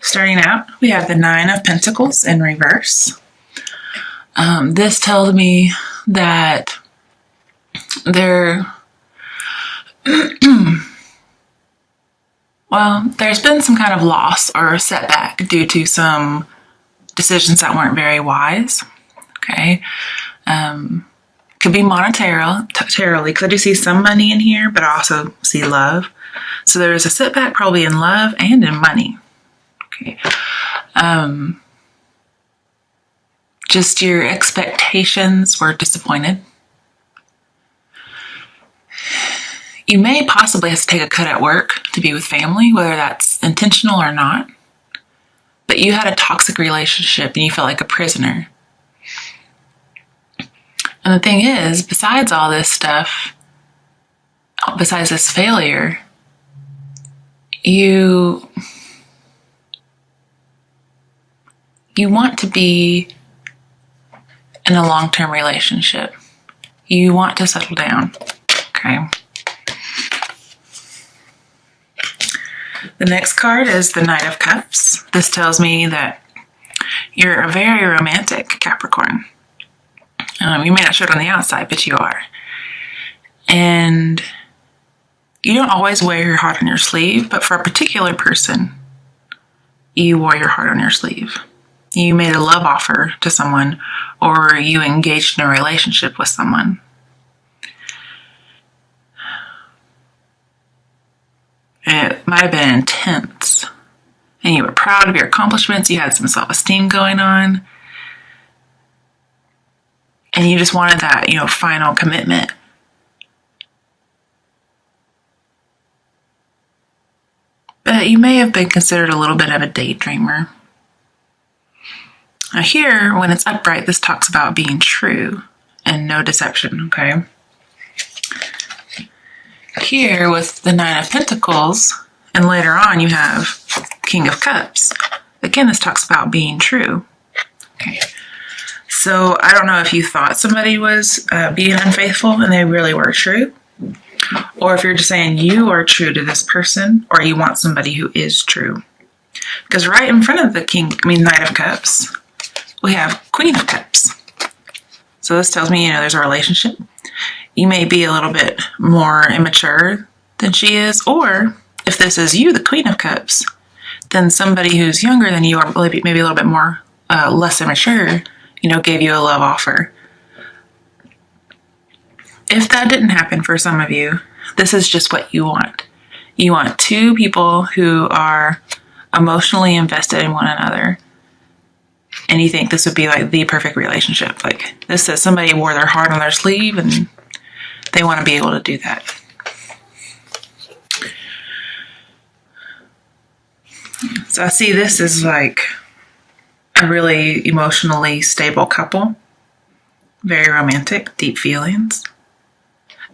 Starting out, we have the Nine of Pentacles in reverse. This tells me that there's been some kind of loss or setback due to some decisions that weren't very wise. Okay. Could be monetarily, because I do see some money in here, but I also see love. So there's a setback probably in love and in money. Okay. Just your expectations were disappointed. You may possibly have to take a cut at work to be with family, whether that's intentional or not. But you had a toxic relationship and you felt like a prisoner. And the thing is, besides all this stuff, besides this failure, you want to be in a long-term relationship. You want to settle down, okay? The next card is the Knight of Cups. This tells me that you're a very romantic Capricorn. You may not show it on the outside, but you are. And you don't always wear your heart on your sleeve, but for a particular person, you wore your heart on your sleeve. You made a love offer to someone, or you engaged in a relationship with someone. It might have been intense, and you were proud of your accomplishments. You had some self-esteem going on, and you just wanted that, final commitment. But you may have been considered a little bit of a daydreamer. Now here, when it's upright, this talks about being true and no deception, okay? Here with the Nine of Pentacles, and later on you have King of Cups. Again, this talks about being true. Okay. So I don't know if you thought somebody was being unfaithful and they really were true, or if you're just saying you are true to this person, or you want somebody who is true. Because right in front of the Knight of Cups, we have Queen of Cups. So this tells me, there's a relationship. You may be a little bit more immature than she is, or if this is you, the Queen of Cups, then somebody who's younger than you, or maybe a little bit more less immature, gave you a love offer. If that didn't happen for some of you, this is just what you want. You want two people who are emotionally invested in one another. And you think this would be like the perfect relationship. Like this says somebody wore their heart on their sleeve and they want to be able to do that. So I see this as like a really emotionally stable couple. Very romantic, deep feelings.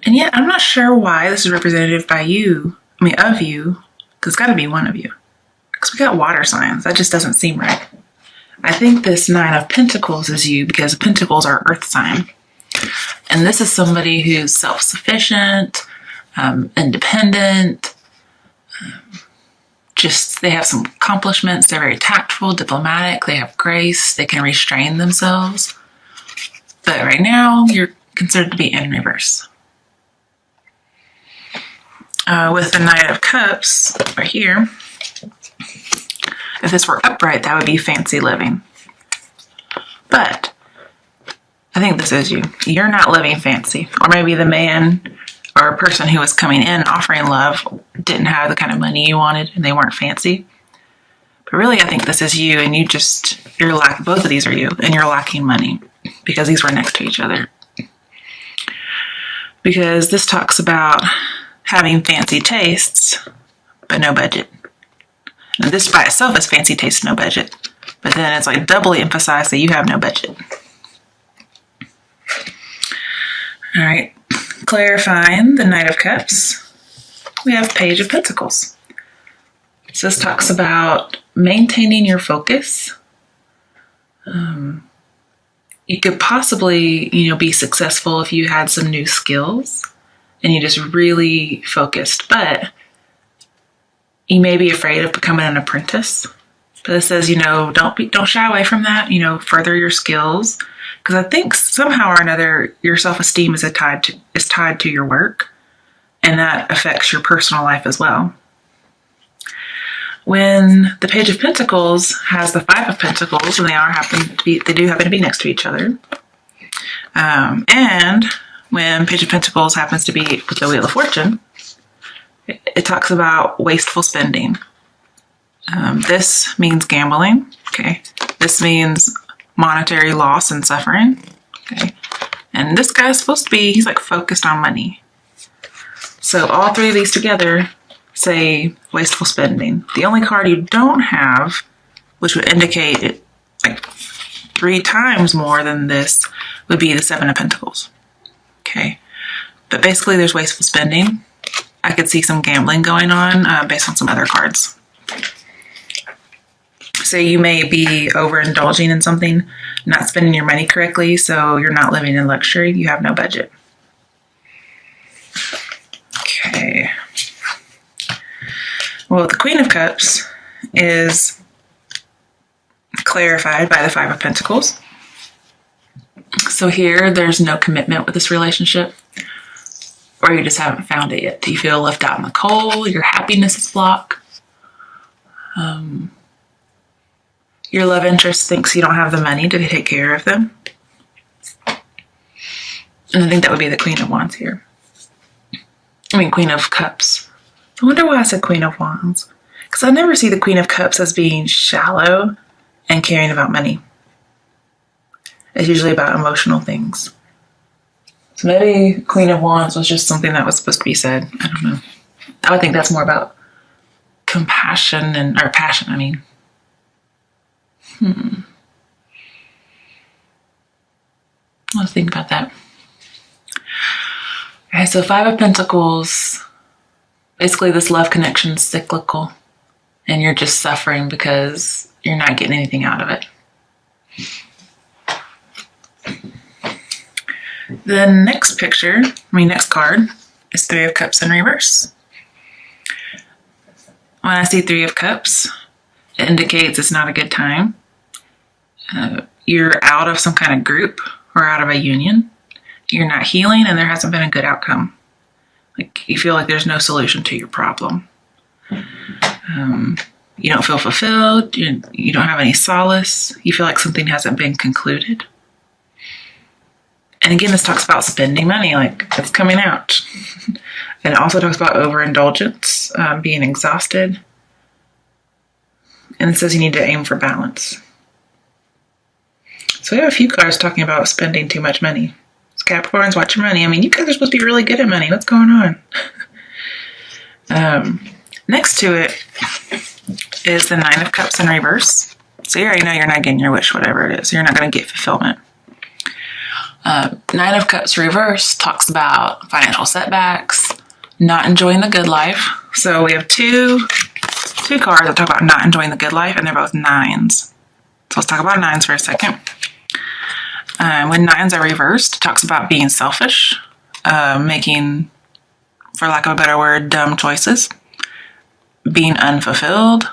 And yet I'm not sure why this is representative of you, because it's got to be one of you. Because we got water signs. That just doesn't seem right. I think this Nine of Pentacles is you because Pentacles are earth sign. And this is somebody who's self-sufficient, independent, they have some accomplishments. They're very tactful, diplomatic. They have grace. They can restrain themselves. But right now, you're considered to be in reverse. With the Knight of Cups right here, if this were upright, that would be fancy living. But I think this is you. You're not living fancy. Or maybe the man or a person who was coming in offering love didn't have the kind of money you wanted and they weren't fancy. But really, I think this is you, and both of these are you, and you're lacking money because these were next to each other. Because this talks about having fancy tastes, but no budget. And this by itself is fancy taste, no budget. But then it's like doubly emphasized that you have no budget. All right, clarifying the Knight of Cups, we have Page of Pentacles. So this talks about maintaining your focus. You could possibly, be successful if you had some new skills and you just really focused, but you may be afraid of becoming an apprentice But it says, don't shy away from that. Further your skills, because I think somehow or another your self-esteem is tied to your work, and that affects your personal life as well. When the Page of Pentacles has the Five of Pentacles, and they do happen to be next to each other, and when Page of Pentacles happens to be with the Wheel of Fortune, it talks about wasteful spending. This means gambling. Okay. This means monetary loss and suffering. Okay. And this guy's supposed to be, he's like focused on money. So all three of these together say wasteful spending. The only card you don't have, which would indicate it like 3 times more than this, would be the Seven of Pentacles. Okay. But basically there's wasteful spending. I could see some gambling going on based on some other cards. So you may be overindulging in something, not spending your money correctly, so you're not living in luxury. You have no budget. Okay. Well, the Queen of Cups is clarified by the Five of Pentacles. So here, there's no commitment with this relationship, or you just haven't found it yet. You feel left out in the cold. Your happiness is blocked. Your love interest thinks you don't have the money to take care of them. And I think that would be the Queen of Wands here. Queen of Cups. I wonder why I said Queen of Wands. Because I never see the Queen of Cups as being shallow and caring about money. It's usually about emotional things. So maybe Queen of Wands was just something that was supposed to be said. I don't know. I would think that's more about compassion or passion, Let's think about that. Okay, so Five of Pentacles. Basically, this love connection is cyclical, and you're just suffering because you're not getting anything out of it. The next next card is Three of Cups in reverse. When I see Three of Cups, it indicates it's not a good time. You're out of some kind of group or out of a union. You're not healing, and there hasn't been a good outcome. Like, you feel like there's no solution to your problem. You don't feel fulfilled. You don't have any solace. You feel like something hasn't been concluded. And again, this talks about spending money, like it's coming out. And it also talks about overindulgence, being exhausted. And it says you need to aim for balance. So we have a few cards talking about spending too much money. So Capricorns, watch your money. You guys are supposed to be really good at money. What's going on? Next to it is the Nine of Cups in reverse. So you already know you're not getting your wish, whatever it is. You're not going to get fulfillment. Nine of Cups reverse talks about financial setbacks, not enjoying the good life. So we have two cards that talk about not enjoying the good life, and they're both nines. So let's talk about nines for a second. When nines are reversed, it talks about being selfish, making, for lack of a better word, dumb choices, being unfulfilled,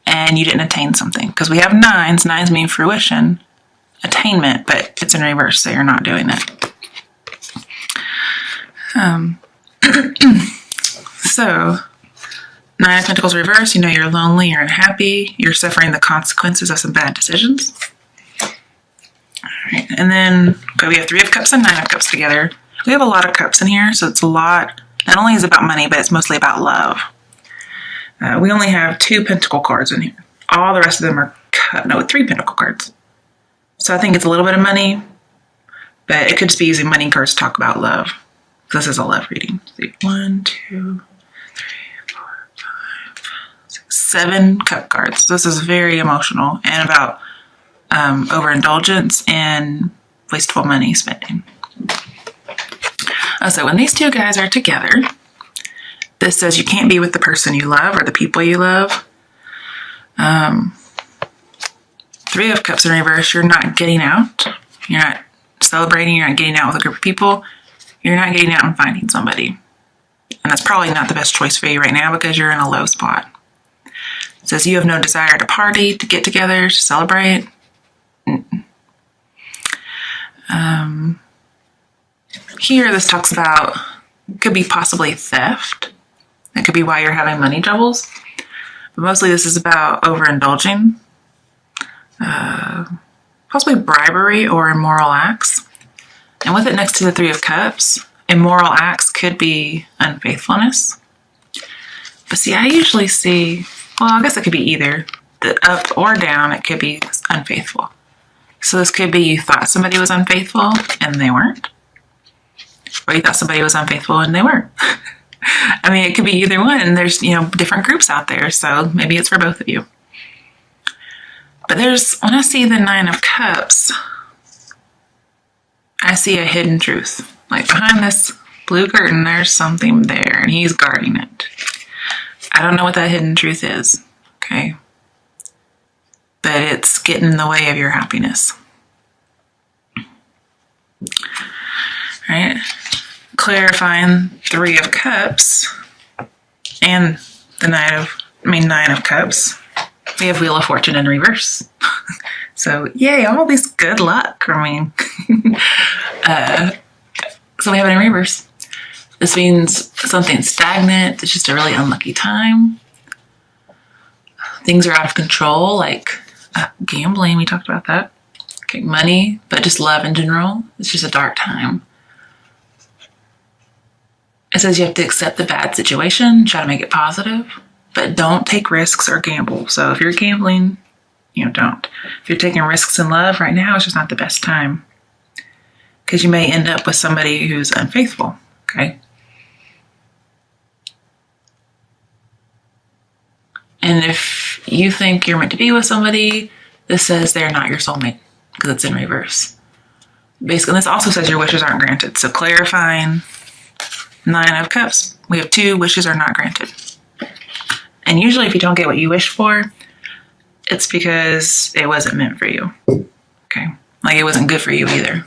and you didn't attain something. Because we have nines. Nines mean fruition, attainment, but it's in reverse, so you're not doing that. So, Nine of Pentacles reverse, you're lonely, you're unhappy, you're suffering the consequences of some bad decisions. Alright, and then we have Three of Cups and Nine of Cups together. We have a lot of cups in here, so it's a lot, not only is it about money, but it's mostly about love. We only have 2 Pentacle cards in here. All the rest of them are 3 Pentacle cards. So I think it's a little bit of money, but it could just be using money cards to talk about love. This is a love reading. 1, 2, 3, 4, 5, 6, 7 cup cards. This is very emotional and about overindulgence and wasteful money spending. So when these two guys are together, this says you can't be with the person you love or the people you love. Three of Cups in reverse, you're not getting out. You're not celebrating. You're not getting out with a group of people. You're not getting out and finding somebody. And that's probably not the best choice for you right now because you're in a low spot. It says you have no desire to party, to get together, to celebrate. Here, this talks about, could be possibly theft. That could be why you're having money troubles. But mostly this is about overindulging, possibly bribery or immoral acts. And with it next to the Three of Cups, immoral acts could be unfaithfulness. But see, I usually see, well, I guess it could be either. The up or down, it could be unfaithful. So this could be you thought somebody was unfaithful and they weren't. Or you thought somebody was unfaithful and they weren't. I mean, it could be either one. And there's, different groups out there. So maybe it's for both of you. But when I see the Nine of Cups, I see a hidden truth. Like behind this blue curtain, there's something there and he's guarding it. I don't know what that hidden truth is. Okay. But it's getting in the way of your happiness. Right? Clarifying Three of Cups and the Nine of Cups. We have Wheel of Fortune in reverse. So yay, all this good luck. I mean, so we have it in reverse. This means something stagnant. It's just a really unlucky time. Things are out of control, like gambling. We talked about that. Okay, money, but just love in general. It's just a dark time. It says you have to accept the bad situation, try to make it positive, but don't take risks or gamble. So if you're gambling, don't. If you're taking risks in love right now, it's just not the best time. Because you may end up with somebody who's unfaithful, okay? And if you think you're meant to be with somebody, this says they're not your soulmate because it's in reverse. Basically, this also says your wishes aren't granted. So clarifying Nine of Cups, we have 2 wishes are not granted. And usually if you don't get what you wish for, it's because it wasn't meant for you. Okay? Like it wasn't good for you either.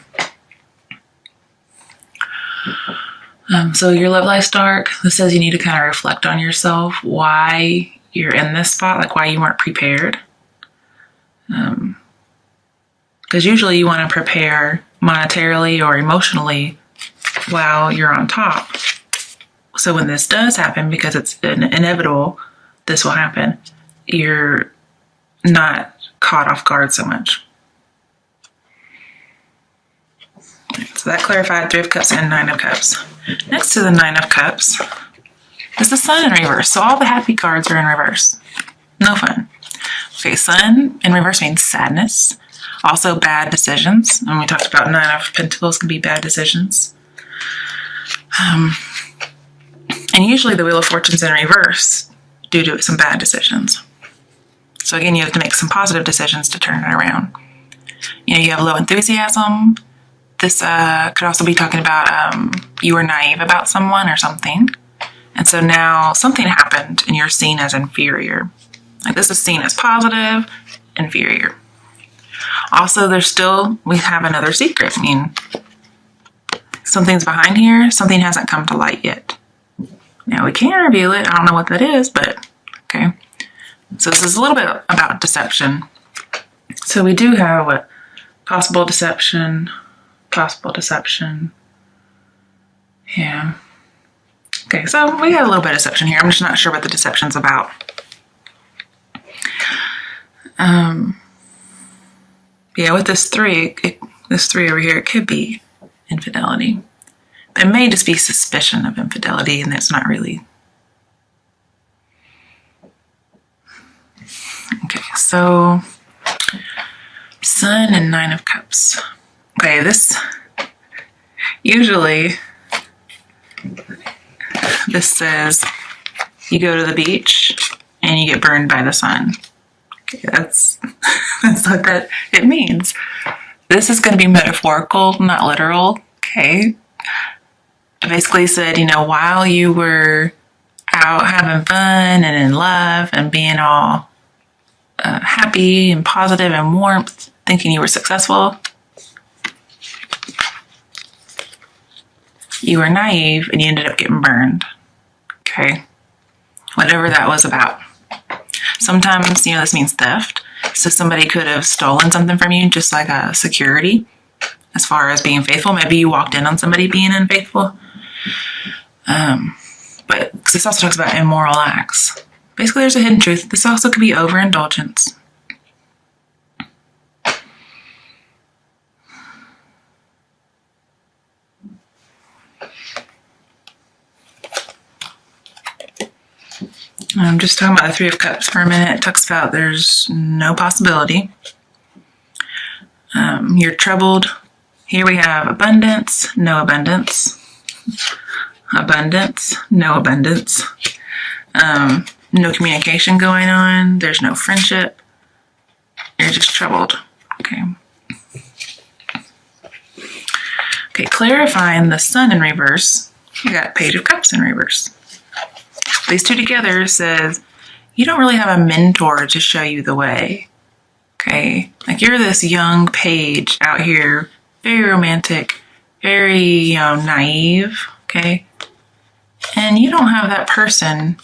So your love life's dark. This says you need to kind of reflect on yourself, why you're in this spot, like why you weren't prepared. Because usually you want to prepare monetarily or emotionally while you're on top. So when this does happen, because it's inevitable, this will happen, you're not caught off guard so much. So that clarified Three of Cups and Nine of Cups. Next to the Nine of Cups is the Sun in reverse. So all the happy cards are in reverse. No fun. Okay, Sun in reverse means sadness. Also bad decisions. And we talked about Nine of Pentacles can be bad decisions. And usually the Wheel of Fortune's in reverse due to some bad decisions. So again, you have to make some positive decisions to turn it around. You have low enthusiasm. This could also be talking about you were naive about someone or something. And so now something happened and you're seen as inferior. Like this is seen as positive, inferior. Also, we have another secret. I mean, something's behind here. Something hasn't come to light yet. Now we can reveal it. I don't know what that is, but okay. So this is a little bit about deception. So we do have what? Possible deception. Yeah. Okay, so we got a little bit of deception here. I'm just not sure what the deception's about. Yeah, with this 3, this 3 over here, it could be infidelity. It may just be suspicion of infidelity, and that's not really. Okay, so Sun and Nine of Cups. Okay, usually this says you go to the beach and you get burned by the sun. Okay, that's what it means. This is going to be metaphorical, not literal. Okay. It basically said, while you were out having fun and in love and being all happy and positive and warmth, thinking you were successful, you were naive and you ended up getting burned. Okay. Whatever that was about. Sometimes, this means theft. So somebody could have stolen something from you, just like a security, as far as being faithful. Maybe you walked in on somebody being unfaithful. But this also talks about immoral acts. Basically, there's a hidden truth. This also could be overindulgence. I'm just talking about the Three of Cups for a minute. It talks about there's no possibility. You're troubled. Here we have abundance, no abundance. Abundance, no abundance. No communication going on. There's no friendship. You're just troubled. Okay. Okay, clarifying the Sun in reverse. You got Page of Cups in reverse. These two together says you don't really have a mentor to show you the way. Okay, like you're this young page out here, very romantic, very naive. Okay, and you don't have that person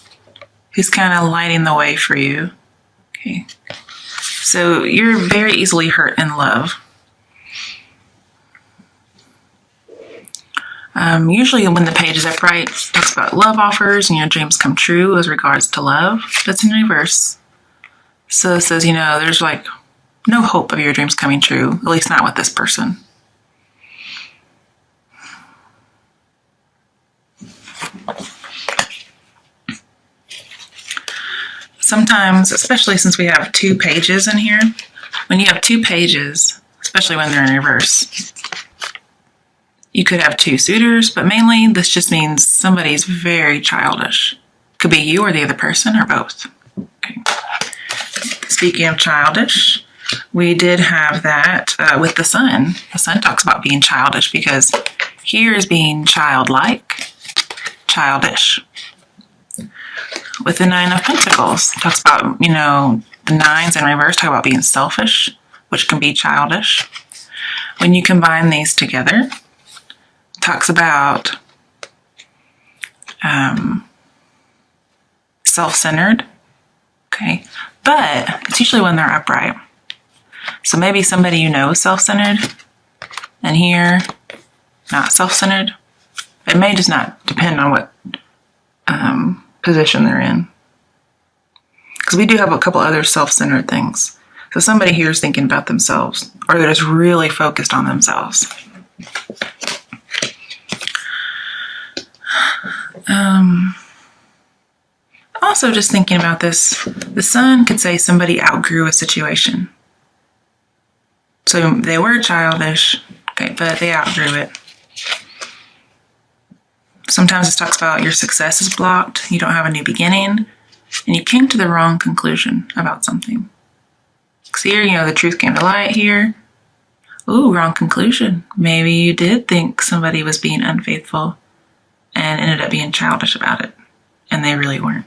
who's kind of lighting the way for you. Okay, so you're very easily hurt in love. Usually when the page is upright, it talks about love offers and your dreams come true as regards to love. That's in reverse. So it says, there's like no hope of your dreams coming true, at least not with this person. Sometimes, especially since we have two pages in here, when you have two pages, especially when they're in reverse, you could have two suitors, but mainly this just means somebody's very childish. Could be you or the other person or both. Okay. Speaking of childish, we did have that with the Sun. The Sun talks about being childish because here is being childlike, childish. With the Nine of Pentacles, it talks about, the nines in reverse talk about being selfish, which can be childish. When you combine these together, talks about self-centered, okay, but it's usually when they're upright. So maybe somebody is self-centered, and here, not self-centered. It may just not depend on what position they're in. Because we do have a couple other self-centered things. So somebody here is thinking about themselves, or they're just really focused on themselves. Also, just thinking about this, the Sun could say somebody outgrew a situation. So they were childish, okay, but they outgrew it. Sometimes this talks about your success is blocked, you don't have a new beginning, and you came to the wrong conclusion about something. Because here, the truth came to light here. Ooh, wrong conclusion. Maybe you did think somebody was being unfaithful and ended up being childish about it, and they really weren't.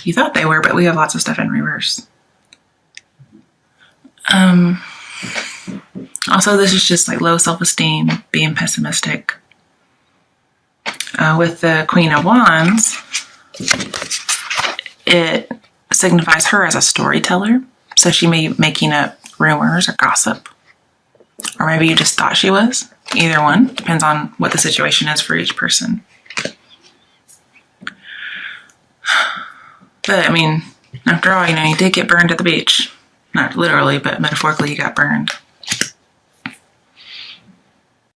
You thought they were, but we have lots of stuff in reverse. Also, this is just like low self-esteem, being pessimistic. With the Queen of Wands, it signifies her as a storyteller. So she may be making up rumors or gossip. Or maybe you just thought she was. Either one. Depends on what the situation is for each person. But, after all, you did get burned at the beach. Not literally, but metaphorically, you got burned.